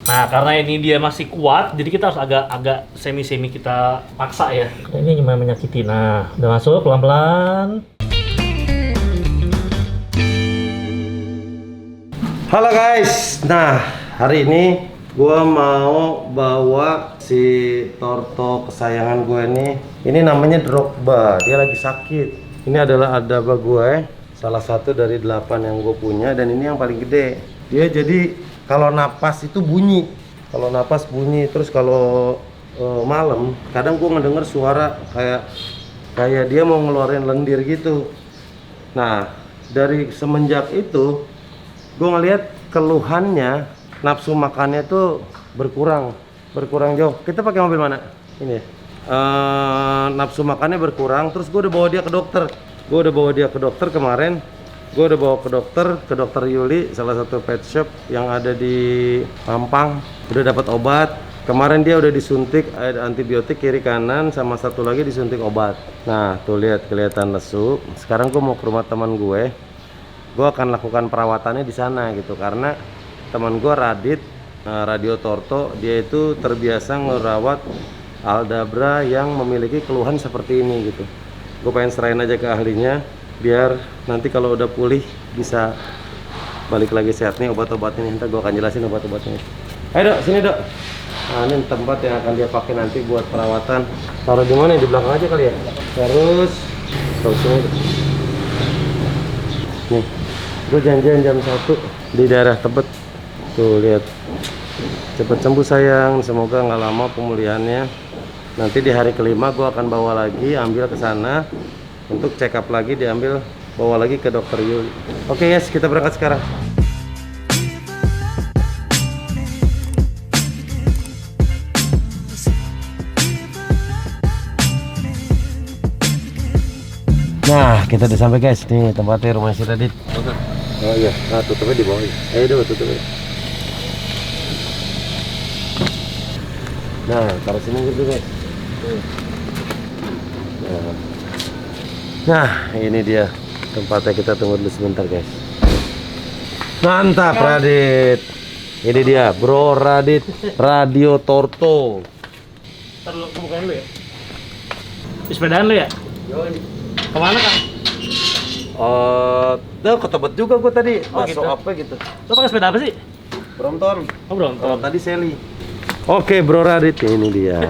Nah, karena ini dia masih kuat, jadi kita harus agak semi-semi kita paksa ya. Ini cuma menyakiti. Nah, udah masuk pelan-pelan. Halo guys, nah hari ini gua mau bawa si Torto kesayangan gue nih. Ini namanya Drogba, dia lagi sakit. Ini adalah Aldabra gue, salah satu dari 8 yang gue punya, dan ini yang paling gede. Dia jadi kalau napas itu bunyi, terus kalau malam kadang gue ngedenger suara kayak dia mau ngeluarin lendir gitu. Nah dari semenjak itu gue ngeliat keluhannya, nafsu makannya tuh berkurang jauh. Kita pakai mobil mana ini? Nafsu makannya berkurang. Terus gue udah bawa dia ke dokter kemarin. Gue udah bawa ke dokter Yuli, salah satu pet shop yang ada di Mampang. Udah dapat obat. Kemarin dia udah disuntik antibiotik kiri kanan, sama satu lagi disuntik obat. Nah tuh lihat, kelihatan lesu. Sekarang gue mau ke rumah teman gue. Gue akan lakukan perawatannya di sana gitu, karena teman gue Radit, Radio Torto, dia itu terbiasa ngerawat Aldabra yang memiliki keluhan seperti ini gitu. Gue pengen serahin aja ke ahlinya, biar nanti kalau udah pulih bisa balik lagi sehat. Nih obat-obatnya, ntar gue akan jelasin obat-obatnya. Ayo dok, sini dok. Nah ini tempat yang akan dia pakai nanti buat perawatan. Taruh di mana? Di belakang aja kali ya. Terus taruh sini. Nih, gue janjian jam 1 di daerah Tebet. Tuh lihat, cepet sembuh sayang. Semoga nggak lama pemulihannya. Nanti di hari kelima gue akan bawa lagi, ambil ke sana untuk check up lagi, bawa lagi ke dokter Yuli. Oke yes, kita berangkat sekarang. Nah, kita udah sampai guys. Nih tempatnya rumah si Radit. Oh iya, nah tutupnya di bawah. Ayo dulu tutupnya. Nah, taruh sini gitu guys. Nah, ini dia tempatnya. Kita tunggu dulu sebentar guys. Mantap Radit. Ini dia Bro Radit, Radio Torto. Ntar lu bukain dulu ya. Di sepedaan lu ya? Kemana Kang? Ke Tebet juga gua tadi. Oh, Masuk gitu. apa gitu. Lu pakai sepeda apa sih? Brompton. Oh, Brompton. Tadi Sally. Oke Bro Radit, ini dia.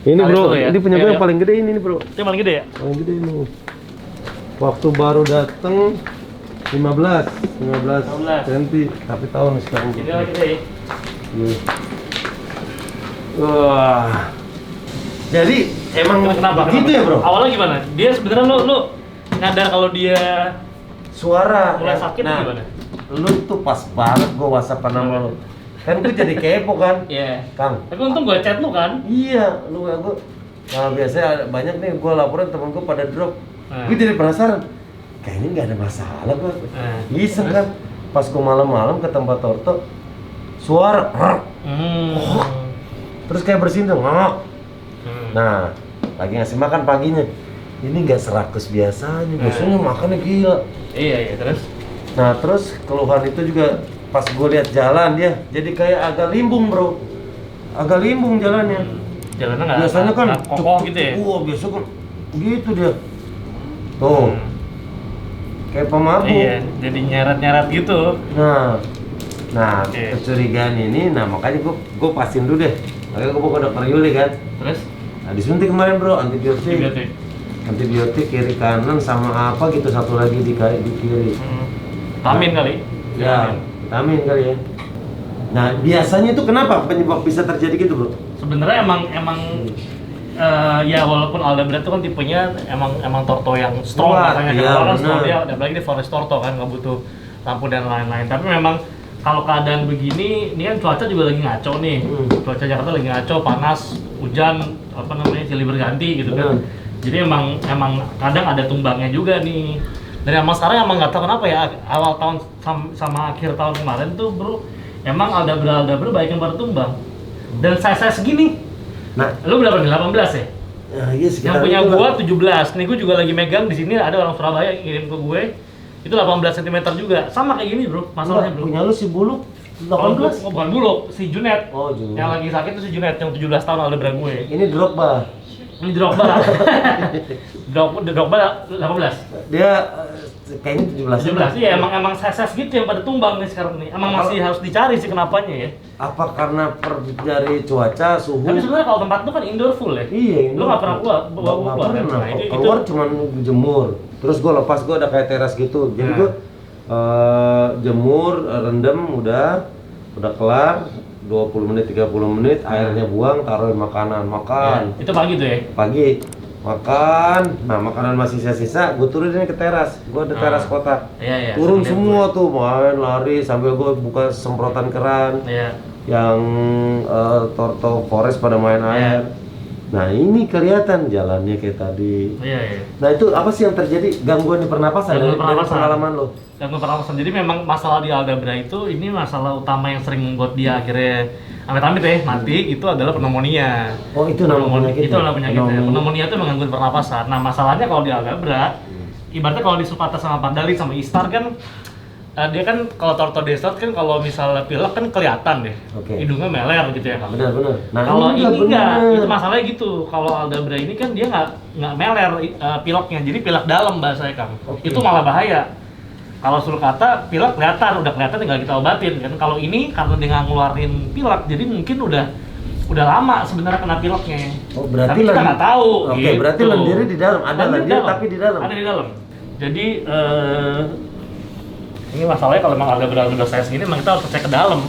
Ini Tarik bro, dulu ya. ini punya gue Ayo, yang paling gede ini nih bro. Itu yang paling gede ya? Paling gede ini. Waktu baru dateng 15 cm, tapi tahun sekarang Ini gitu. lagi gede. Wah. Jadi emang Kenapa? gitu ya bro? Awalnya gimana? Dia sebenarnya lu nyadar kalau dia Suara. mulai sakit nah, gimana? Lu tuh pas banget gue whatsappan sama lu. Kan gue jadi kepo kan? Iya. Kang. Tapi untung gue chat lu kan? Iya, lu ya gue. Nah biasanya banyak nih gue laporan temen gue pada drop. Gue jadi penasaran. Kayaknya nggak ada masalah gue. Iseng kan. Pas gue malam-malam ke tempat Torto, suara. Terus kayak bersin tuh. Nah, lagi ngasih makan paginya. Ini nggak serakus biasanya. Biasanya makannya gila. Iya terus. Nah terus keluhan itu juga pas gue lihat jalan dia jadi kayak agak limbung bro, agak limbung jalannya. Jalannya nggak biasanya kan kokoh gitu ya? Biasa kan gitu dia. Tuh, kayak pemabuk. Iya, jadi nyeret gitu. Nah kecurigaan ini, nah makanya gue pasin dulu deh. Makanya gue bawa ke dokter Yuli kan. Terus? Nah disuntik kemarin bro, antibiotik kiri kanan sama apa gitu, satu lagi di kiri. Vitamin kali? Ya, vitamin kali ya. Nah, biasanya itu kenapa penyebab bisa terjadi gitu, bro? Sebenarnya emang ya walaupun Aldabra itu kan tipenya emang Torto yang strong katanya, iya, kan strong dia, dan apalagi di Forest Torto kan nggak butuh lampu dan lain-lain. Tapi memang kalau keadaan begini, ini kan cuaca juga lagi ngaco nih. Cuaca Jakarta lagi ngaco, panas, hujan, silih berganti gitu kan. Jadi emang kadang ada tumbangnya juga nih. Dan emang sekarang emang nggak tahu kenapa ya, awal tahun sama akhir tahun kemarin tuh bro, emang Aldabra banyak yang pada tumbang. Dan saya segini. Nah, lu berapa nih? 18 ya? Iya, yang punya gua 17. Nih gua juga lagi megang di sini, ada orang Surabaya kirim ke gue. Itu 18 cm juga. Sama kayak gini, bro. Masalahnya, bro. Punya lu si Buluk 18? Bukan Bulog, si Junet. Oh, Junet. Yang lagi sakit itu si Junet, yang 17 tahun Aldebaran gue. Ini Drogba. Ini Drogba. Drogba 18. Dia kayaknya 17. 17, iya emang ses gitu yang pada tumbang nih sekarang nih. Emang masih harus dicari sih kenapanya ya. Apa karena dari cuaca, suhu? Tapi sebenarnya kalau tempat itu kan indoor full ya. Iya, Lu nggak pernah keluar, bawa keluar kan? Nah, keluar cuman jemur. Terus gue lepas, gue ada kayak teras gitu. Jadi gue jemur, rendem, udah kelar. 20 menit, 30 menit, airnya buang, taruh makanan, makan. Ya, itu pagi tuh ya? Pagi, makan. Nah, makanan masih sisa-sisa, gue turunin ke teras. Gue ada teras kotak. Iya, Turun semua tuh, main, lari, sambil gue buka semprotan keran. Iya. Yang Torto Forest pada main air. Nah, ini kelihatan jalannya kayak tadi. Iya. Nah, itu apa sih yang terjadi? Gangguan di pernapasan dari pengalaman lo? Gangguan pernapasan. Jadi memang masalah di Aldabra itu ini masalah utama yang sering membuat dia akhirnya amit-amit ya mati itu adalah pneumonia. Oh, itu nama penyakitnya? Itu nama penyakitnya. Pneumonia itu mengganggu pernapasan. Nah, masalahnya kalau di Aldabra, ibaratnya kalau di Sulpata sama Padalit sama Istar kan dia kan kalau Torto Desert kan kalau misalnya pilek kan kelihatan deh, hidungnya meler gitu ya kan. Benar. Nah, kalau ini enggak, itu masalahnya gitu. Kalau Aldabra ini kan dia nggak meler pileknya, jadi pilek dalam bahasanya Kang. Itu malah bahaya. Kalau Sulcata pilek kelihatan, udah kelihatan tinggal kita obatin kan. Kalau ini karena dia nggak ngeluarin pilek, jadi mungkin udah lama sebenarnya kena pileknya. Oh, berarti tapi kita nggak tahu. Oke, gitu. berarti lendirnya di dalam. Ada lendir tapi di dalam. Ada di dalam. Jadi ini masalahnya kalau memang Aldabra udah saya segini, memang kita harus cek ke dalam.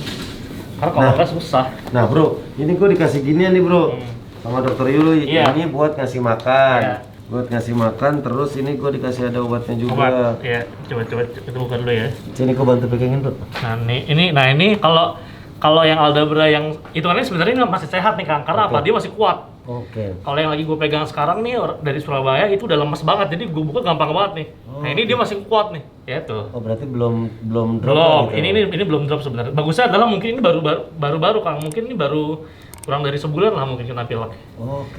Karena kalau enggak susah. Nah, Bro, ini gue dikasih ginian nih, Bro. Sama Dokter Yuli. Iya. Ini buat ngasih makan. Iya. Buat ngasih makan, terus ini gue dikasih ada obatnya juga. Obat. Iya, coba kita buka dulu ya. Sini gue bantu pegangin, Bro. Nah, ini kalau yang Aldabra yang itu kan sebenarnya ini masih sehat nih Kang, karena apa? Dia masih kuat. Kalau yang lagi gue pegang sekarang nih dari Surabaya itu udah lemes banget, jadi gue buka gampang banget nih. Nah ini dia masih kuat nih, ya tuh. Oh berarti belum drop. Belum, gitu. ini belum drop sebenarnya. Bagusnya adalah mungkin ini baru Kang, mungkin ini baru kurang dari sebulan lah mungkin kena pilek.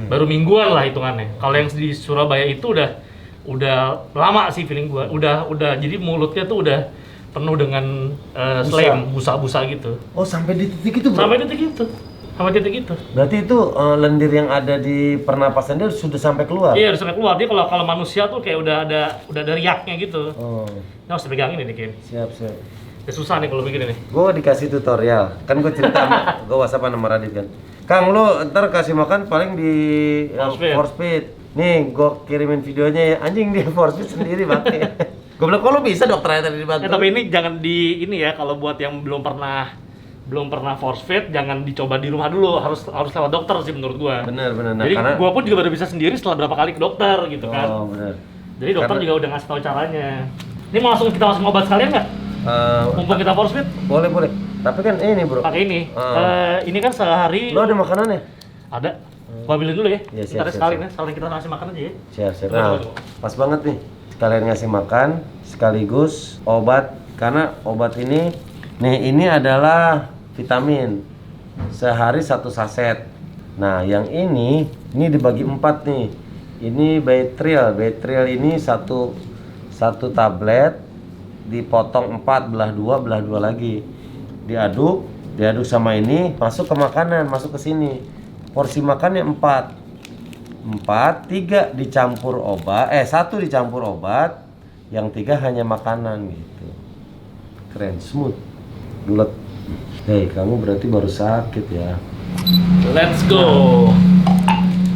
Baru mingguan lah hitungannya. Kalau yang di Surabaya itu udah lama sih feeling gue. Udah jadi mulutnya tuh udah penuh dengan slime, busa-busa gitu. Oh sampai di titik itu, Bro? Sampai titik itu. Berarti itu lendir yang ada di pernapasan dia sudah sampai keluar? Iya, udah sampai keluar. Dia kalau manusia tuh kayak udah ada riaknya gitu. Ini harus dipegangin ini, Kim. Siap. Ya susah nih kalau begini nih. Gue dikasih tutorial. Kan gue cerita gue WhatsApp sama Radit kan. Kang, lo ntar kasih makan paling di force feed. Nih, gue kirimin videonya ya. Anjing dia force feed sendiri pakai. Gue bilang, kok lo bisa dokternya tadi dibantu? Tapi ini jangan ini ya, kalau buat yang belum pernah force feed, jangan dicoba di rumah dulu, harus lewat dokter sih menurut gua. Bener. Nah, jadi gua pun juga baru bisa sendiri setelah berapa kali ke dokter gitu kan. Oh bener. Jadi dokter juga udah ngasih tahu caranya. Ini kita langsung obat sekalian nggak? Mumpung kita force feed? Boleh. Tapi kan ini, Bro. Pakai ini. Ini kan sehari. Lo ada makanannya? Ada. Gua ambilin dulu ya. Ya siap. Sekalian kita ngasih makan aja ya. Siap. Nah, pas banget nih. Sekalian ngasih makan, sekaligus obat. Karena obat ini adalah vitamin sehari 1 saset. Nah yang ini dibagi 4 nih. Ini Baytril ini satu tablet dipotong 4, belah 2 lagi, diaduk sama ini, masuk ke makanan, masuk ke sini. Porsi makannya 4, 3 dicampur obat, 1 dicampur obat, yang 3 hanya makanan gitu. Keren, smooth, bulat. Hei, kamu berarti baru sakit ya. Let's go.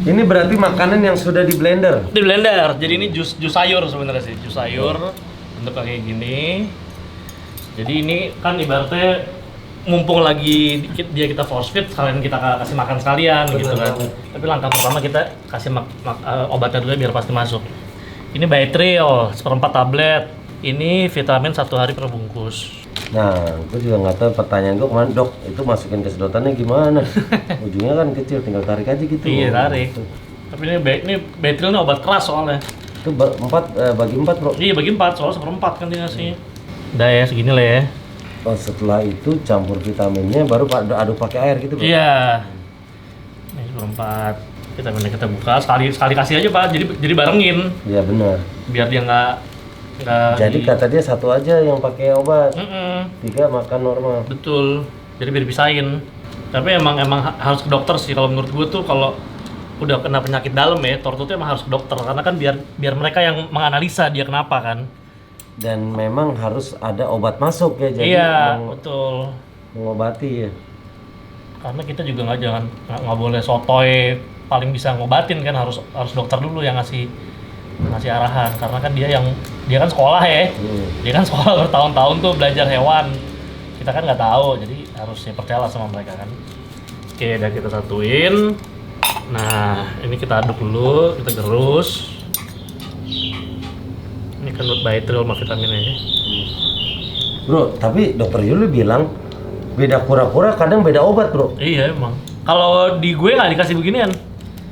Ini berarti makanan yang sudah di blender. Di blender. Jadi ini jus sayur sebenarnya sih, jus sayur untuk kayak gini. Jadi ini kan ibaratnya mumpung lagi dia kita force feed, sekalian kita kasih makan sekalian. Betul, gitu kan. Tapi langkah pertama kita kasih obatnya dulu biar pasti masuk. Ini Baytril 1/4 tablet. Ini vitamin 1 hari per bungkus. Nah, gue juga nggak tahu, pertanyaan gue kemana, Dok, itu masukin ke sedotannya gimana? Ujungnya kan kecil, tinggal tarik aja gitu. Iya, tarik. Tapi ini Baytril ini obat keras soalnya. Itu bagi 4, Bro? Iya, bagi 4, soalnya 1/4 kan dia ngasih. Udah ya, segini lah ya. Oh, setelah itu campur vitaminnya, baru aduk pakai air gitu, Bro? Iya. Ini 1/4. Vitaminnya kita buka, sekali kasih aja, Pak, jadi barengin. Iya, benar. Biar dia nggak Jadi kata dia satu aja yang pakai obat, Mm-mm. 3 makan normal. Betul. Jadi biar dipisahin. Tapi emang harus ke dokter sih kalau menurut gue tuh. Kalau udah kena penyakit dalam ya, torto tuh emang harus ke dokter karena kan biar mereka yang menganalisa dia kenapa kan. Dan memang harus ada obat masuk ya, jadi Iya, betul. mengobati ya. Karena kita juga nggak boleh sotoy paling bisa ngobatin kan, harus dokter dulu yang ngasih arahan karena kan dia kan sekolah ya. Dia kan sekolah bertahun-tahun tuh belajar hewan. Kita kan nggak tahu, jadi harusnya percayalah sama mereka kan. Oke, udah kita satuin. Nah, ini kita aduk dulu, kita gerus. Ini kan biotril sama vitaminnya ya. Bro, tapi dokter Yuli bilang beda kura-kura kadang beda obat, bro. Iya emang. Kalau di gue nggak dikasih beginian.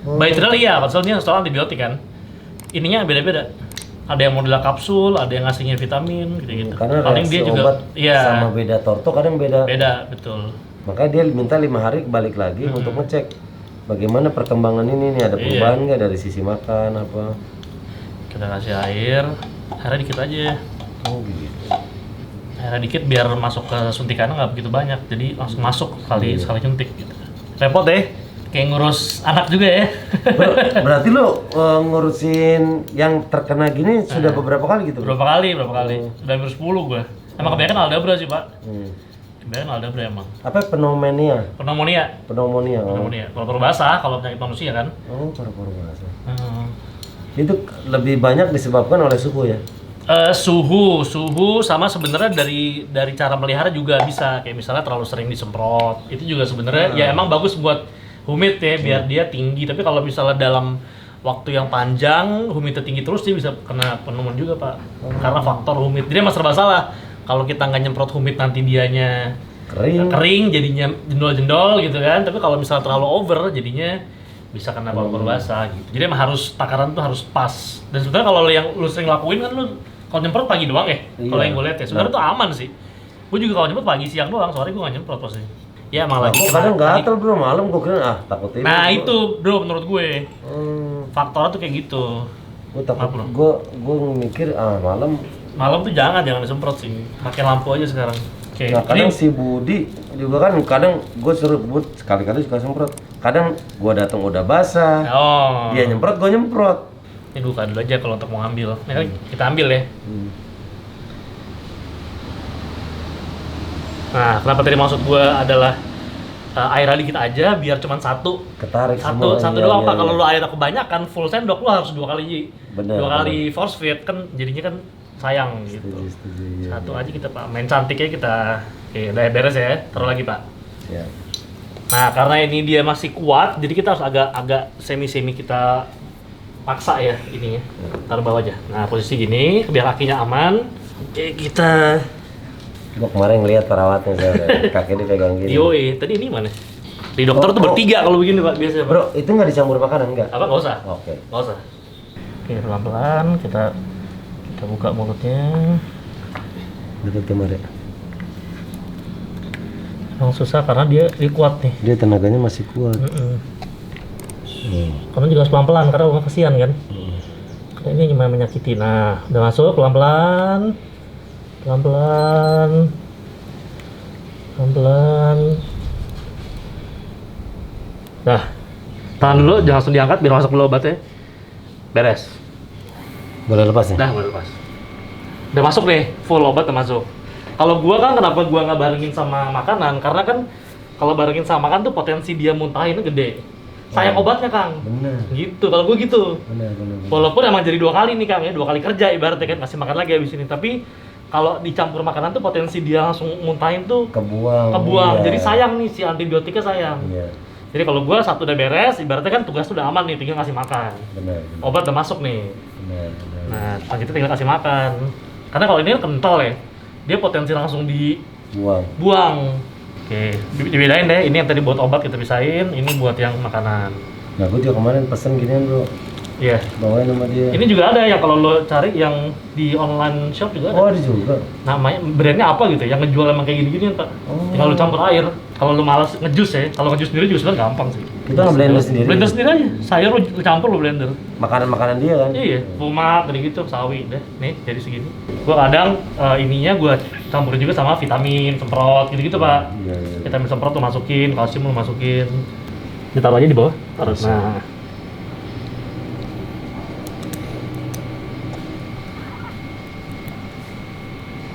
Biotril iya, soalnya soal antibiotik kan. Ininya beda-beda. Ada yang modelnya kapsul, ada yang ngasihnya vitamin, gitu-gitu. Karena paling dia juga obat sama beda torto kadang beda. Beda, betul. Makanya dia minta 5 hari balik lagi untuk ngecek bagaimana perkembangan ini nih, ada perubahan nggak dari sisi makan apa. Kita kasih airnya dikit aja. Oh gitu. Airnya dikit biar masuk ke suntikannya nggak begitu banyak, jadi langsung masuk sekali suntik gitu. Repot deh, kayak ngurus anak juga ya. Berarti lo ngurusin yang terkena gini sudah beberapa kali gitu? Berapa kali? Udah hampir 10 gue. Emang kebanyakan Aldabra sih pak. Kebanyakan Aldabra emang. Apa pneumonia? Pneumonia. Paru-paru basah kalau penyakit manusia kan. Oh, paru-paru basah. Itu lebih banyak disebabkan oleh suhu ya? Suhu sama sebenarnya dari cara melihara juga bisa, kayak misalnya terlalu sering disemprot itu juga sebenarnya ya emang bagus buat humid ya biar dia tinggi, tapi kalau misalnya dalam waktu yang panjang humidnya tinggi terus dia bisa kena pneumonia juga pak, karena faktor humid. Jadi mas serba salah kalau kita nggak nyemprot humid nanti dianya kering jadinya jendol-jendol gitu kan, tapi kalau misalnya terlalu over jadinya bisa kena paru-paru basah gitu. Jadi emang takaran tuh harus pas. Dan sebenarnya kalau yang lu sering lakuin kan lu kalau nyemprot pagi doang ya. Kalau yang gue lihat ya sebenarnya tuh aman sih. Gue juga kalau nyemprot pagi siang doang, sore gue nggak nyemprot pasti. Ya emang lagi. Kadang gatel bro, malam gue kira takut ini. Nah itu bro menurut gue. Faktornya tuh kayak gitu. Gue takut, gue mikir malam tuh jangan disemprot sih. Pakai lampu aja sekarang. Okay. Nah kadang si Budi juga kan kadang gue suruh Bud sekali-kali suka semprot. Kadang gue datang udah basah, dia nyemprot, gue nyemprot. Ini buka dulu aja kalau untuk mau ambil. Ini kita ambil ya. Nah, kenapa tadi maksud gue adalah airnya dikit aja biar cuma satu. Ketarik satu doang pak. Kalau lu airnya kebanyakan full sendok lu harus 2 kali. Bener, 2 kali force feed kan jadinya kan sayang gitu. Setuju, satu aja kita pak. Main cantiknya kita. Oke, udah beres ya. Taruh lagi pak. Ya. Nah, karena ini dia masih kuat, jadi kita harus agak semi kita paksa ya ininya. Taruh bawah aja. Nah, posisi gini biar kakinya aman. Oke, kita. Gua kemarin ngeliat perawatnya kaki dia pegang gini. Yoi, tadi ini mana? Di dokter tuh bertiga kalau begini pak biasanya. Pak. Bro, itu nggak dicampur makanan nggak? Apa nggak usah? Oke. Nggak usah. Oke, pelan-pelan kita buka mulutnya. Deket kemarin. Emang susah karena dia kuat nih. Dia tenaganya masih kuat. Karena juga harus pelan-pelan karena orang kesian kan. Karena ini cuma menyakiti. Nah, udah masuk pelan-pelan. Nah, tahan dulu, jangan langsung diangkat biar masuk dulu obatnya. Beres. Boleh lepas ya? Dah, boleh lepas. Udah masuk nih, full obat udah masuk. Kalau gua kan kenapa gua nggak barengin sama makanan? Karena kan kalau barengin sama makan tuh potensi dia muntahinnya gede. Sayang obatnya Kang. Bener. Gitu, kalau gua gitu. Bener. Walaupun emang jadi 2 kali nih Kang ya, 2 kali kerja ibaratnya kan, kasih makan lagi habis ini. Tapi kalau dicampur makanan tuh potensi dia langsung muntahin tuh kebuang. Iya. Jadi sayang nih si antibiotiknya sayang. Iya. Jadi kalau gua satu udah beres, ibaratnya kan tugas udah aman nih, tinggal ngasih makan. Bener. Obat udah masuk nih. Bener. Nah, kita tinggal kasih makan. Karena kalau ini kan kental ya, dia potensi langsung dibuang. Oke, dibedain deh. Ini yang tadi buat obat kita pisahin, ini buat yang makanan. Nah, gue juga kemarin pesen ginian bro. Iya. Bawain sama dia. Ini juga ada ya kalau lo cari yang di online shop juga ada. Oh, ada juga. Namanya brandnya apa gitu yang ngejual emang kayak gini-gini Pak. Tinggal lo campur air. Kalau lo malas ngejus ya, kalau ngejus sendiri juga sebenarnya gampang sih. Kita nge-blender sendiri. Blender sendiri aja. Sayur lo campur lo blender. Makanan-makanan dia kan. Iya, tomat gitu, sawi deh. Nih jadi segini. Gua kadang ininya gua campurin juga sama vitamin semprot gitu-gitu Pak. Iya, iya. Vitamin semprot tuh masukin, kalsium lo masukin. Ditaruh aja di bawah. Taruh. Nah.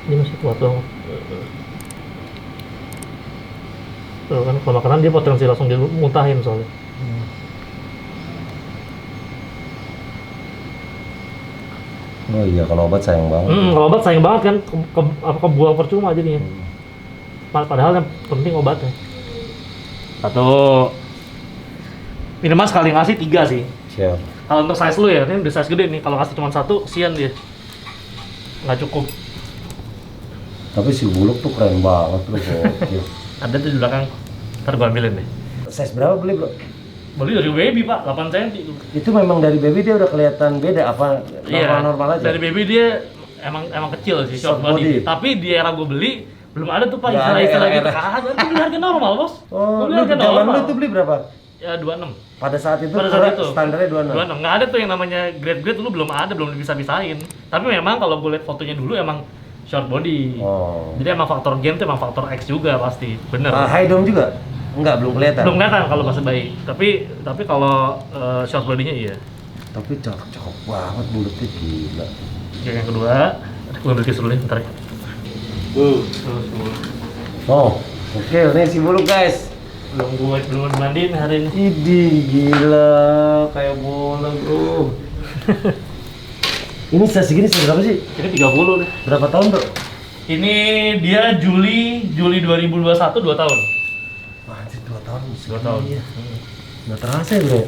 Ini masih kuat dong. Tuh kan kalau makanan dia potensi langsung dimuntahin soalnya. Oh iya, kalau obat sayang banget. Kalau obat sayang banget kan, kebuang percuma jadinya. Padahal yang penting obatnya. Satu. Minimal sekali ngasih 3 sih. Siap. Kalau untuk size lu ya, ini udah size gede nih. Kalau ngasih cuma 1, sian dia. Nggak cukup. Tapi si Buluk tuh keren banget bro. Gokil. Ada tuh di belakang. Ntar gua ambilin deh. Size berapa beli bro? Beli dari baby Pak, 8 cm. Itu memang dari baby dia udah kelihatan beda apa normal aja? Dari baby dia emang kecil sih, short body. Tapi di era gua beli belum ada tuh Pak istilah-istilah gitu. Ada beli harga normal bos. Oh, Beli lu harga zaman normal. lu itu beli berapa? Ya 26. Pada saat itu standarnya 26. 26. Nggak ada tuh yang namanya grade dulu belum ada, belum bisa-bisain. Tapi memang kalau gue lihat fotonya dulu emang short body. Oh. Jadi emang faktor gen itu emang faktor X juga pasti. Bener. High dome juga? Enggak, belum kelihatan. Belum kelihatan kalau masih bayi. Tapi kalau short body-nya iya. Tapi cakep banget bulutnya, gila. Yang kedua, gue beli dulu nih, ntar ya. Oh, oke, ini si buluk guys. Belum dimandiin hari ini. Idih, gila, kayak bola bro. Ini segini berapa sih? Ini 30 deh. Berapa tahun bro? Ini dia Juli 2021, 2 tahun. Wah, anjir 2 tahun. 2 tahun. Iya. Nggak terasa ya bro?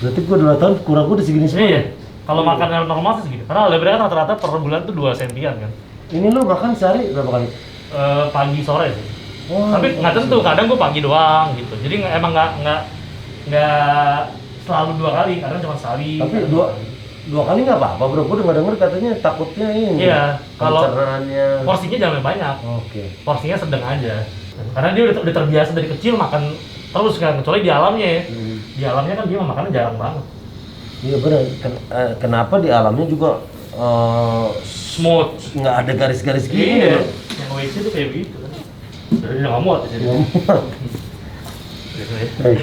Berarti gua 2 tahun kurang gua udah segini semua. Iya. Kalau makan yang normal sih segitu. Karena Aldebaran rata-rata per bulan tuh 2 sentian kan. Ini lu makan sehari berapa kali? Pagi sore sih. Wah, Tapi nggak tentu, kadang gue pagi doang gitu. Jadi emang nggak selalu 2 kali, kadang cuma sekali. Tapi dua kali nggak apa-apa bro, gue denger katanya takutnya ini. Iya, kalau pencernaannya. porsinya jangan banyak. Oke. Porsinya sedang aja. Karena dia udah terbiasa dari kecil makan terus kan, kecuali di alamnya ya. Di alamnya kan dia makannya jarang banget. Iya benar. Kenapa di alamnya juga Smooth, nggak ada garis-garis gini iya. bro? Yang WC itu kayak begitu kan. Jadi nggak muat di sini.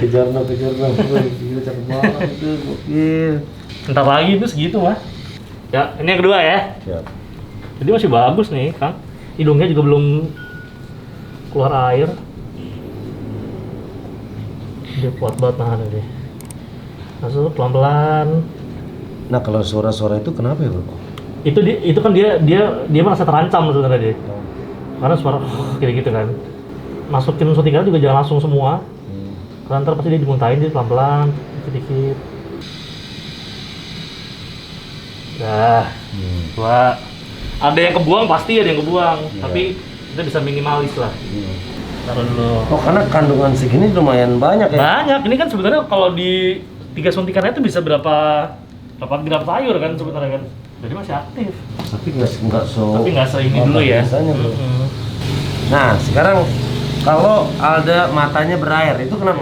Kejar dong, gila cakep banget itu, gokil. Ntar lagi itu segitu mah. Ya, ini yang kedua ya. Siap. Jadi masih bagus nih, Kang. Hidungnya juga belum keluar air. Dia kuat banget nahan dia. Masuk pelan-pelan. Nah kalau suara-suara itu kenapa ya bro? Itu kan dia merasa terancam sebenarnya dia. Karena suara kayak gitu kan. Masukin suntikan juga jangan langsung semua. Karena ntar pasti dia dimuntahin, dia pelan-pelan, sedikit. Nah, dua. Ada yang kebuang pasti ada yang kebuang, tapi kita bisa minimalis lah. Taruh dulu. Oh karena kandungan segini lumayan banyak ya? Banyak. Ini kan sebenarnya kalau di 3 suntikannya itu bisa berapa gram sayur kan sebenarnya kan. Jadi masih aktif. Tapi nggak ini dulu ya. Biasanya, bro. Nah sekarang kalau ada matanya berair itu kenapa?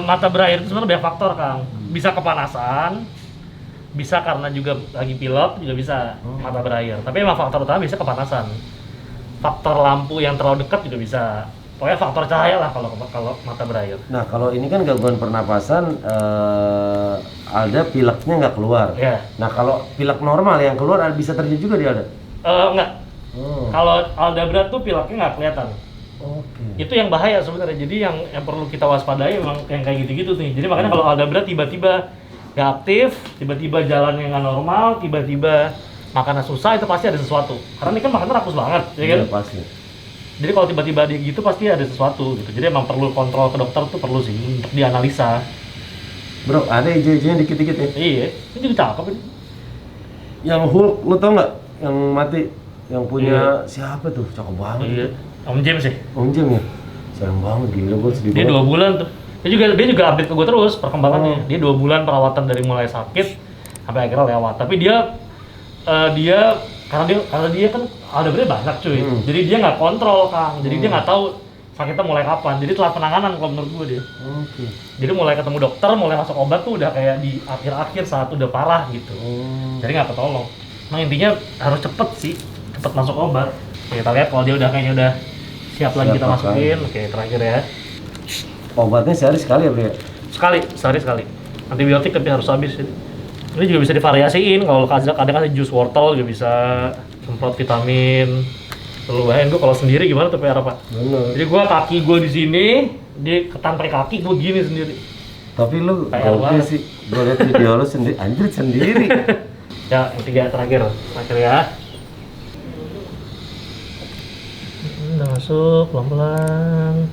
Mata berair itu sebenarnya banyak faktor Kang. Bisa kepanasan, bisa karena juga lagi pilek juga bisa mata berair. Tapi emang faktor utama bisa kepanasan. Faktor lampu yang terlalu dekat juga bisa. Pokoknya faktor cahaya lah kalau mata berair. Nah kalau ini kan gangguan pernapasan, Alda pileknya nggak keluar. Iya. Nah kalau pilek normal yang keluar bisa terjadi juga di Alda? Enggak. Kalau Alda berat tuh pileknya nggak kelihatan. Oke. Itu yang bahaya sebenarnya. Jadi yang perlu kita waspadai memang yang kayak gitu-gitu nih. Jadi makanya kalau Alda berat tiba-tiba nggak aktif, tiba-tiba jalannya nggak normal, tiba-tiba makannya susah, itu pasti ada sesuatu. Karena ini kan makannya rakus banget, ya kan? Iya pasti. Jadi kalau tiba-tiba dia gitu pasti ada sesuatu gitu. Jadi emang perlu kontrol ke dokter tuh perlu sih untuk dianalisa. Bro, ada hijau-hijaunya dikit-dikit ya? Iya, ini juga cakep ini. Yang Hulk, lu tau nggak? Yang mati, yang punya siapa tuh? Cakep banget. Iya, Om James ya? Om Jim ya? Sayang banget, gila gue sedih Dia banget. 2 bulan tuh. Dia juga update ke gue terus perkembangannya. Dia 2 bulan perawatan dari mulai sakit sampai akhirnya lewat. Tapi dia karena dia kan aldebarannya banyak cuy. Jadi dia nggak kontrol Kang. Jadi dia nggak tahu sakitnya mulai kapan. Jadi telat penanganan kalau menurut gue dia. Jadi mulai ketemu dokter, mulai masuk obat tuh udah kayak di akhir-akhir saat udah parah gitu. Jadi nggak ketolong. Nah intinya harus cepet sih, cepet masuk obat. Oke, kita lihat kalau dia udah kayaknya udah siap lagi kita masukin. Oke, terakhir ya. Obatnya sehari sekali ya, Bro? Sehari sekali. Antibiotik tapi harus habis. Ini juga bisa divariasiin. Kalau kadang ada jus wortel juga bisa, semprot vitamin. Terlalu bahaya gue kalau sendiri gimana tuh PR Pak? Bener. Jadi kaki gue di sini, di ketampai kaki gue gini sendiri. Tapi lu oke sih. Gue liat video lu sendiri, anjir sendiri. Ya, yang terakhir ya. Udah masuk pelan-pelan.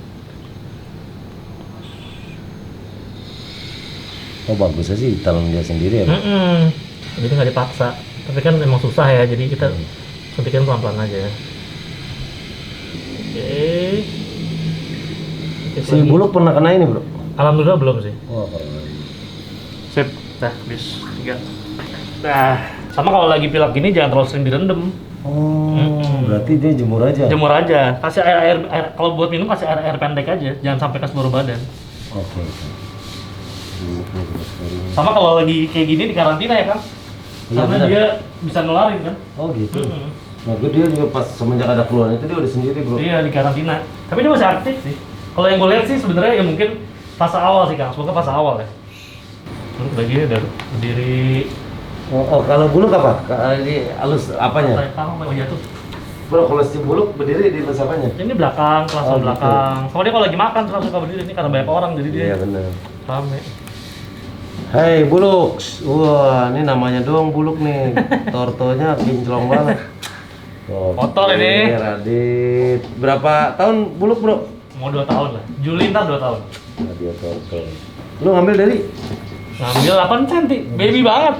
Oh bagusnya sih ditaruh dia sendiri ya. Jadi nggak dipaksa. Tapi kan emang susah ya, jadi kita suntikin pelan-pelan aja. Oke. Si Buluk pernah kena ini, Bro? Alhamdulillah belum sih. Oh, pernah. Sip. Dah, habis 3. Nah, sama kalau lagi pilek gini jangan terlalu sering direndam. Berarti dia jemur aja? Jemur aja. Kasih air kalau buat minum kasih air pendek aja, jangan sampai ke seluruh badan. Oke. Sama kalau lagi kayak gini di karantina ya kan? Karena dia bisa nularin kan? Oh gitu. Nah, dia juga pas semenjak ada keluhan itu dia udah sendiri, Bro. Iya, di karantina. Tapi dia masih aktif sih. Kalau yang gue lihat sih sebenarnya ya mungkin fase awal sih Kang. Semoga fase awal ya. Udah gini udah berdiri. Oh, kalau Buluk apa? Ini halus apanya? Kang mau jatuh. Bro, kalau si Buluk berdiri di pas apanya? Ini belakang, kelas belakang. Soalnya dia kalau lagi makan terus suka berdiri ini karena banyak orang jadi dia. Iya benar. Rame. Hei Buluk, wah ini namanya doang Buluk nih. Tortonya kinclong banget. Kotor ini. Radit. Berapa tahun Buluk, Bro? Mau 2 tahun lah. Juli ntar 2 tahun. Nah, dia torto. Lu ngambil dari? Ngambil 8 cm, baby banget.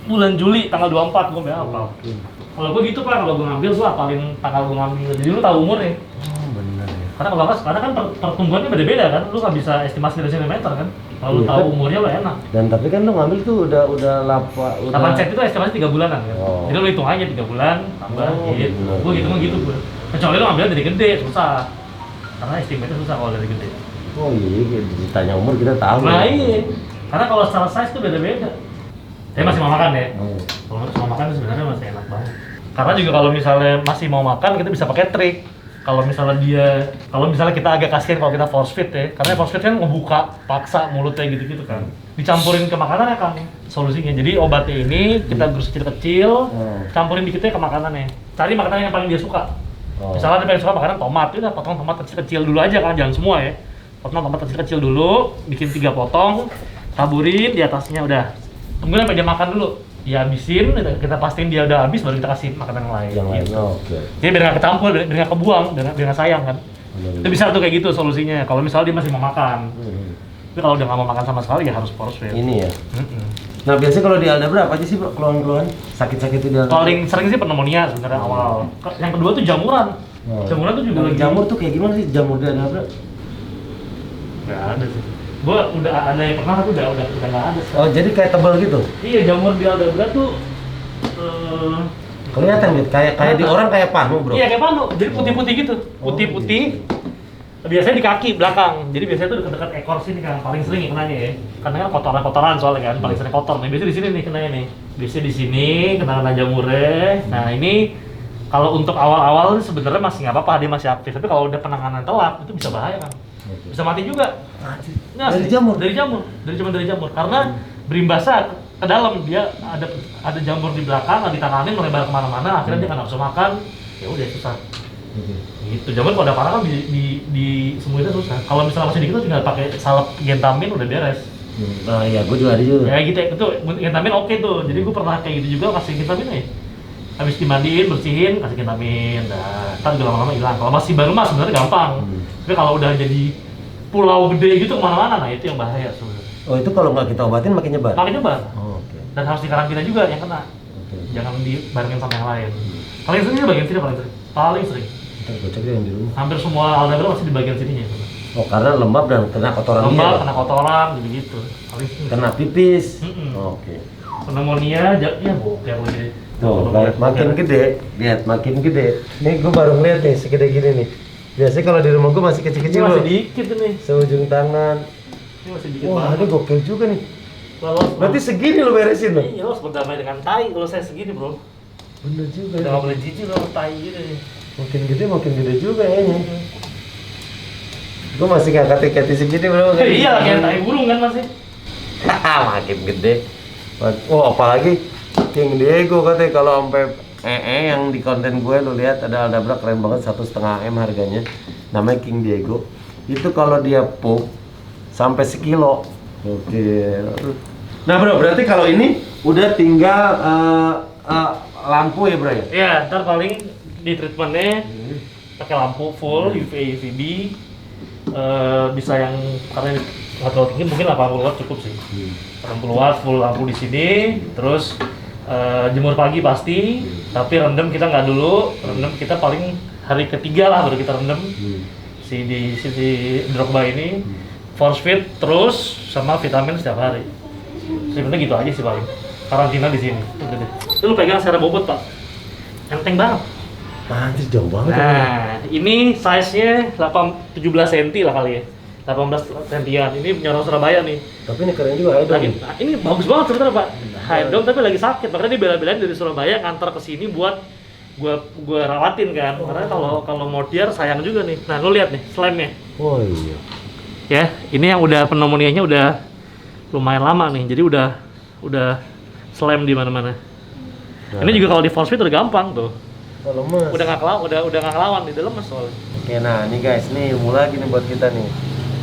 Bulan Juli tanggal 24 gue apa? Kalau gue gitu Pak, kalau gue ngambil gue apalin tanggal gue ngambil. Jadi lu tahu umurnya. Oh, benar ya. Karena kalau nggak, karena kan pertumbuhannya beda-beda kan, lu nggak bisa estimasi dari sentimeter kan. Kalau lu tahu umurnya lu enak. Dan tapi kan lu ngambil tuh udah 8 cm itu estimasi 3 bulanan kan. Oh. Jadi lu hitung aja 3 bulan tambah gitu. Bener. Gue gitu gue. Kecuali lu ngambilnya dari gede susah. Karena estimasinya susah kalau dari gede. Oh iya, ditanya umur kita tahu. Nah iya. Karena kalau secara size tuh beda-beda. Saya masih mau makan ya. Kalau masih mau makan sebenarnya masih enak banget. Karena juga kalau misalnya masih mau makan kita bisa pakai trik. Kalau misalnya kita agak kasihan kalau kita force feed ya, karena force feed kan ngebuka, paksa mulutnya gitu-gitu kan. Dicampurin ke makanan ya Kang solusinya. Jadi obatnya ini kita gerus kecil-kecil, campurin dikitnya ke makanannya. Cari makanan yang paling dia suka. Misalnya dia paling suka makanan tomat, udah potong tomat kecil-kecil dulu aja kan, jangan semua ya. Potong tomat kecil-kecil dulu, bikin 3 potong, taburin di atasnya udah. Tungguin sampai dia makan dulu. Dia habisin, kita pastiin dia udah habis baru kita kasih makanan yang lain. Gitu. Oke. Jadi biar nggak ketampul, biar nggak kebuang, biar nggak sayang kan. Itu bisa tuh kayak gitu solusinya. Kalau misalnya dia masih mau makan, tapi kalau udah nggak mau makan sama sekali ya harus force feed. Ini ya. Nah biasanya kalau di Aldabra apa aja sih Bro keluhan-keluhan sakit-sakit itu di Aldabra? Paling sering sih pneumonia sebenarnya awal. Yang kedua tuh jamuran. Jamuran tuh juga lagi. Jamur tuh kayak gimana sih jamur di Aldabra? Nggak ada sih. Gua udah ada yang pernah tapi udah nggak ada. Oh jadi kayak tebal gitu? Iya jamur di Aldabra tuh. Kelihatan gitu, kayak di orang kayak panu Bro. Iya kayak panu, jadi putih-putih gitu, putih-putih. Biasanya di kaki belakang, jadi biasanya tuh dekat-dekat ekor sini kan paling sering kenanya ya. Karena kan kotoran-kotoran soalnya kan, paling sering kotor. Nah biasanya di sini nih kenanya nih. Biasanya di sini kena jamurnya. Nah ini kalau untuk awal-awal sebenarnya masih nggak apa-apa, dia masih aktif. Tapi kalau udah penanganan telat itu bisa bahaya kan. Bisa mati juga. Nah, dari jamur? Cuma dari jamur. Karena berimbasnya ke dalam, dia ada jamur di belakang, nggak ditanganin melebar kemana-mana, akhirnya dia nggak nafsu makan, ya udah susah. Gitu. Jamur kalau udah parah kan di semuanya susah. Kalau misalnya masih dikit tuh tinggal pakai salep gentamin udah beres. Nah iya, gue juga ada juga. Ya gitu ya, itu gentamin oke tuh. Jadi gue pernah kayak gitu juga kasih gentamin ya. Habis dimandiin, bersihin, kasih gentamin. Nah, ntar juga lama-lama hilang. Kalau masih baru mas sebenarnya gampang. Tapi kalau udah jadi pulau gede gitu kemana-mana, nah itu yang bahaya sebenarnya. Oh itu kalau nggak kita obatin makin nyebar? Makin nyebar. Oh, oke. Dan harus dikarantina juga yang kena. Jangan dibarengin sama yang lain. Paling sering di bagian sini paling sering. Ntar gue cek deh yang di rumah. Hampir semua Aldabra masih di bagian sininya. Oh, karena lembab dan kena kotoran lembab, dia. kena kotoran gitu. Kena pipis. Mm-mm. Oke. Pneumonia, ya boker lagi. Tuh, makin gede, lihat makin gede. Nih gue baru ngeliat nih segede gini nih. Biasanya kalau di rumah gue masih Ini kecil-kecil masih loh. dikit nih. Seujung tangan. Ini masih dikit Wah, banget. ini gokil juga nih. Kalau Berarti segini lo beresin lo? iya, lo harus berdamai dengan tai kalau saya segini, bro. Bener juga. Udah Ya. nggak boleh jijik lo tai gitu nih. Makin gede juga ya ini. Gue masih nggak kati-kati segini bro. Iya, kayak tai burung kan masih. Makin gede. Oh, apalagi King Diego katanya kalau sampai yang di konten gue lu lihat ada aldabra keren banget 1,5 M harganya. Namanya King Diego. Itu kalau dia pup sampai sekilo. Oke. Nah bro, berarti kalau ini udah tinggal lampu ya bro ya? Iya, ntar paling di treatmentnya pakai lampu full UVA UVB. Bisa yang karena nggak terlalu tinggi mungkin 80 watt cukup sih. 80 watt full lampu di sini, terus jemur pagi pasti, tapi rendam kita nggak dulu, rendam kita paling hari ketiga lah baru kita rendam si Drogba ini, force feed terus sama vitamin setiap hari. Sebenarnya gitu aja sih paling. Karantina di sini. Udah deh. Itu lu pegang secara bobot pak, enteng banget. Anjir jauh banget. Nah, ini size-nya 17 cm lah kali ya. 18 cm. Ini punya orang Surabaya nih. Tapi ini keren juga Haidong. Nah, ini bagus banget sebenarnya Pak. Haidong tapi lagi sakit. Makanya dia bela-belain dari Surabaya ngantar ke sini buat gua rawatin kan. Karena kalau mau diar sayang juga nih. Nah, lu lihat nih slam-nya. Oh iya. Ya, ini yang udah pneumonia-nya udah lumayan lama nih. Jadi udah slam di mana-mana. Nah. Ini juga kalau di force feed udah gampang tuh. Oh, lemes. Udah nggak ngelawan di lemes soalnya. Oke, nah nih guys, nih ilmu lagi nih buat kita nih.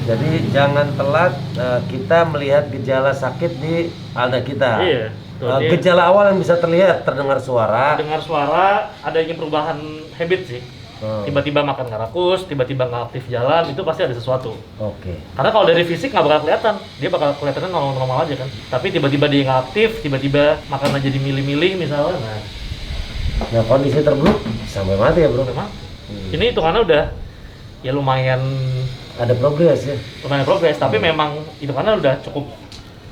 Jadi jangan telat kita melihat gejala sakit di alda kita. Iya. Tuh, dia Gejala awal yang bisa terlihat, terdengar suara. dengar suara, adanya perubahan habit sih. Tiba-tiba makan nggak rakus, tiba-tiba nggak aktif jalan, itu pasti ada sesuatu. Oke. Karena kalau dari fisik nggak bakal kelihatan, dia bakal kelihatannya normal-normal aja kan. Tapi tiba-tiba dia nggak aktif, tiba-tiba makan aja di milih-milih misalnya, Nah kondisi terburuk sampai mati ya bro. memang. Ini hitungannya udah ya lumayan Ada progres ya. progres, tapi memang hitungannya udah cukup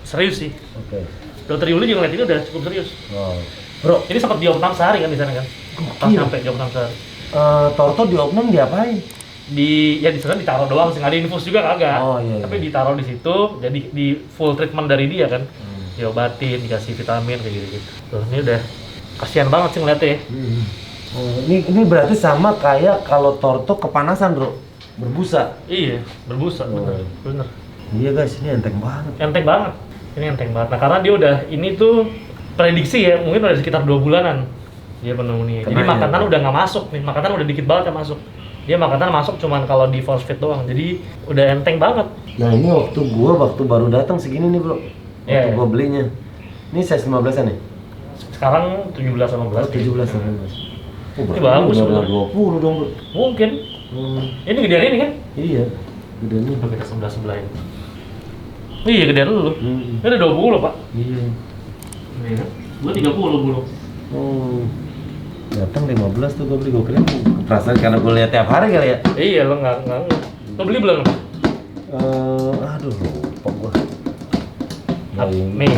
serius sih. Oke. Dokter Yuli juga ngeliat ini udah cukup serius. Oh. Bro, Ini sempat diopnam sehari kan di sana kan? Pas Iya. sampai diopnam sehari. Torto diopnam diapain? Di sana ditaruh doang sih, nggak ada infus juga kagak. Oh, iya, Tapi iya. ditaruh di situ, jadi di full treatment dari dia kan. Diobatin, dikasih vitamin kayak gitu-gitu. Tuh, ini udah kasihan banget sih ngeliatnya ya. Oh, ini berarti sama kayak kalau Torto kepanasan bro, berbusa. Iya, berbusa, bener. Iya guys, ini enteng banget. Enteng banget. Ini enteng banget. Nah, karena dia udah, ini tuh prediksi ya, mungkin udah sekitar 2 bulanan dia pneumonia. Jadi Kena makanan ya? udah nggak masuk nih, makanan udah dikit banget yang masuk. Dia makanan masuk cuman kalau di force feed doang. Jadi udah enteng banget. Nah ini waktu baru datang segini nih bro. Waktu Iya. gua belinya. Ini size 15-an ya? Sekarang 17-18. 17-18. Oh, Ini bagus, udah bro. 20 dong bro. Mungkin. Ini gedean ini kan? Iya. Gedenya. Coba kita sebelah-sebelahin. Iya, gedean lu. Ini udah 20, Pak. Iya. Iya. Gua 30 bulu. Oh. Datang 15 tuh gua beli, gua kira perasaan karena gua lihat tiap hari kali ya. Iya, lo nggak. Lo beli belum? Aduh lupa gua. Nih.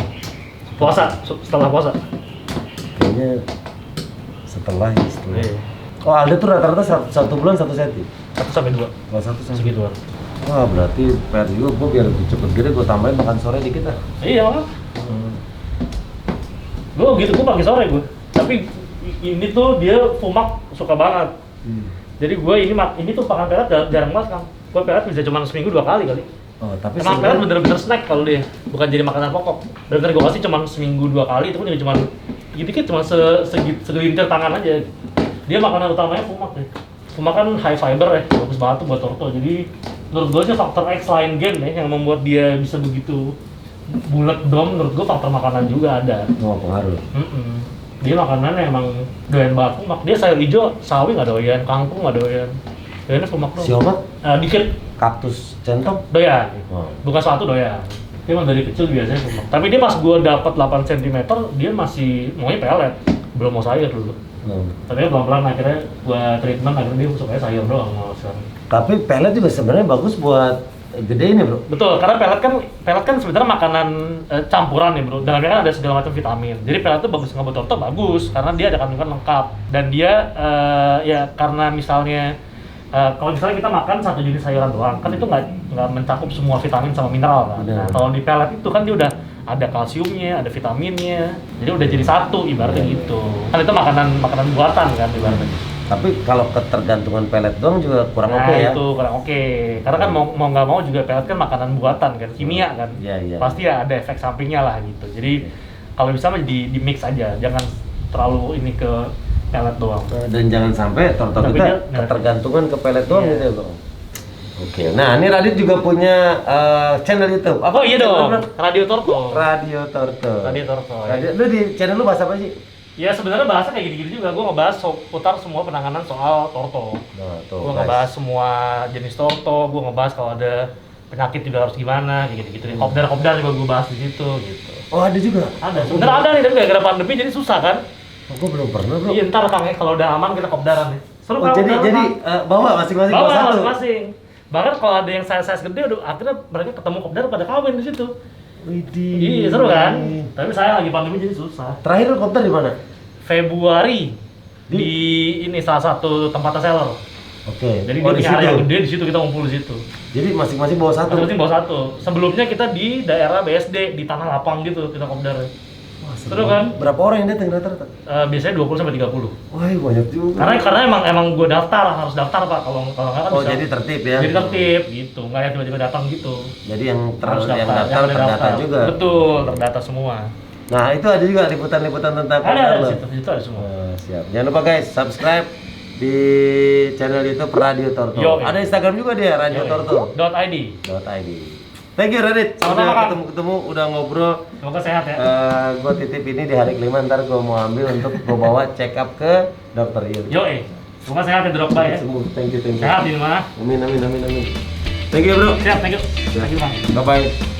Puasa, setelah puasa. Kayaknya setelah ya, setelah. Iya. Oh, Alda tuh rata-rata satu bulan 1 senti. 1-2. Oh, 1 senti. Segituan. Wah, berarti PR juga gua biar cepet gede gua tambahin makan sore dikit lah. Iya, Pak. Gue gitu, gue pagi sore gue. Tapi ini tuh dia fumak suka banget. Jadi gue ini tuh pakan pelet jarang banget kan. Gue pelet bisa cuma seminggu 2 kali kali. Oh, tapi Emang pelet bener-bener snack kalau dia, bukan jadi makanan pokok. Bener-bener gue kasih cuma seminggu 2 kali, itu pun juga cuma dikit-dikit, cuma segelintir tangan aja. Dia makanan utamanya fumak deh. Fumak kan high fiber ya, bagus banget tuh buat Torto. Jadi menurut gue sih faktor X lain gen ya yang membuat dia bisa begitu bulat dom. Menurut gue faktor makanan juga ada. Oh, pengaruh. Dia makanannya emang doyan banget fumak. Dia sayur hijau, sawi nggak doyan, kangkung nggak doyan. Doyannya fumak doang. Siapa? Dikit Kaktus centong. doyan. Oh. Bukan suatu doyan. Dia emang dari kecil biasanya fumak. Tapi dia pas gua dapat 8 cm, dia masih maunya pelet. Belum mau sayur dulu. Tapi pelan-pelan akhirnya gua treatment, akhirnya dia sukanya sayur doang malah sekarang. Tapi pelet juga sebenarnya bagus buat gede ini bro. Betul, karena pelet kan sebenarnya makanan campuran nih bro. Dalamnya kan ada segala macam vitamin. Jadi pelet itu bagus nggak buat torto bagus karena dia ada kandungan lengkap dan dia ya karena misalnya kalau misalnya kita makan satu jenis sayuran doang, kan itu nggak mencakup semua vitamin sama mineral kan. Nah, kalau di pelet itu kan dia udah ada kalsiumnya, ada vitaminnya, jadi udah jadi satu ibaratnya gitu. Kan itu makanan buatan kan ibaratnya. Tapi kalau ketergantungan pelet doang juga kurang oke ya. Itu kurang oke. Karena kan mau nggak mau juga pelet kan makanan buatan kan, kimia kan. Iya. Pasti ya ada efek sampingnya lah gitu. Jadi kalau bisa mah di mix aja, jangan terlalu ini ke pelet doang. Dan jangan sampai torto kita ketergantungan ke pelet doang gitu ya bro. Oke, nah ini Radit juga punya channel YouTube. Oh iya dong, Radio Torto. Radio Torto. Ya. Lu di channel lu bahas apa sih? Ya sebenarnya bahasa kayak gini-gini juga. Gue ngebahas putar semua penanganan soal torto. Nah, Gue ngebahas semua jenis torto. Gue ngebahas kalau ada penyakit juga harus gimana, kayak gitu-gitu. Kopdar juga gue bahas di situ gitu. Oh ada juga? Ada. Sebenarnya ada nih, tapi gara-gara pandemi jadi susah kan. Gue belum pernah bro. Iya ntar Kang, kalau udah aman kita kopdaran nih. Seru kan? Jadi bawa masing-masing bawa satu. Masing-masing. Bahkan kalau ada yang size gede, udah akhirnya mereka ketemu kopdar pada kawin di situ. Widih. Iya seru kan. Tapi saya lagi pandemi jadi susah. Terakhir lu kopdar di mana? Februari di ini salah satu tempat seller. Oke. Jadi dia punya area gede di situ, kita ngumpul di situ. Jadi masing-masing bawa satu. Masing-masing bawa satu. Sebelumnya kita di daerah BSD di Tanah Lapang gitu kita kopdar. Seru kan? Berapa orang yang datang rata-rata? Biasanya 20 sampai 30. Wah, banyak juga. Karena emang gue harus daftar Pak. Kalau nggak kan bisa. Jadi tertib ya. Jadi tertib gitu. Nggak yang tiba-tiba datang gitu. Jadi yang daftar terdata juga. Betul, terdata semua. Nah, itu ada juga liputan-liputan tentang ada di situ ada semua. Siap. Jangan lupa guys, subscribe di channel YouTube Radio Torto. Ada Instagram juga dia, Radio Torto. .id. Thank you Radit. Sama-sama, ketemu udah ngobrol. Semoga sehat ya. Gua titip ini di hari kelima, ntar gua mau ambil untuk gua bawa check up ke dokter Yul. Semoga sehat ya Drogba ya. Thank you. Sehat ini mah. Amin. Thank you bro. Siap, thank you. Bang. Bye bye.